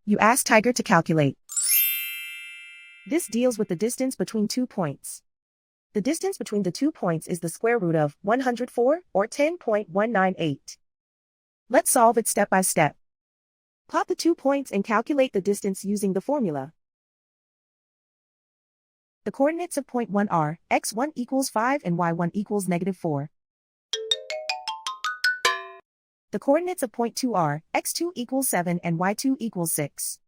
You ask Tiger to calculate. This deals with the distance between 2 points. The distance between the 2 points is the square root of 104, or 10.198. Let's solve it step by step. Plot the 2 points and calculate the distance using the formula. The coordinates of point 1 are x1 equals 5 and y1 equals -4. The coordinates of point 2 are x2 equals 7 and y2 equals 6.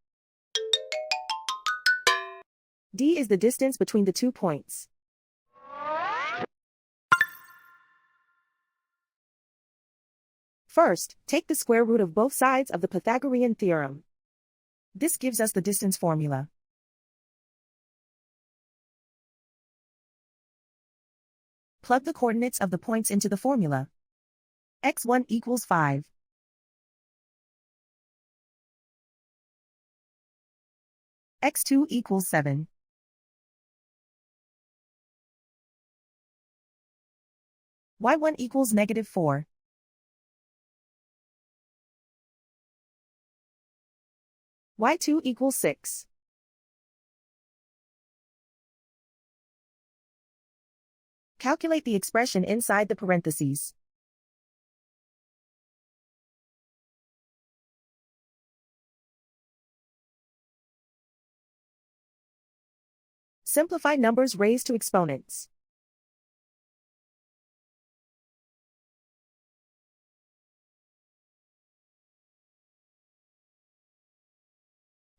D is the distance between the 2 points. First, take the square root of both sides of the Pythagorean theorem. This gives us the distance formula. Plug the coordinates of the points into the formula. x1 equals 5. x2 equals 7. y1 equals -4. y2 equals 6. Calculate the expression inside the parentheses. Simplify numbers raised to exponents.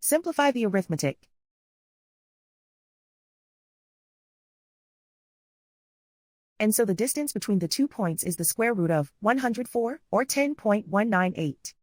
Simplify the arithmetic. And so the distance between the 2 points is the square root of 104, or 10.198.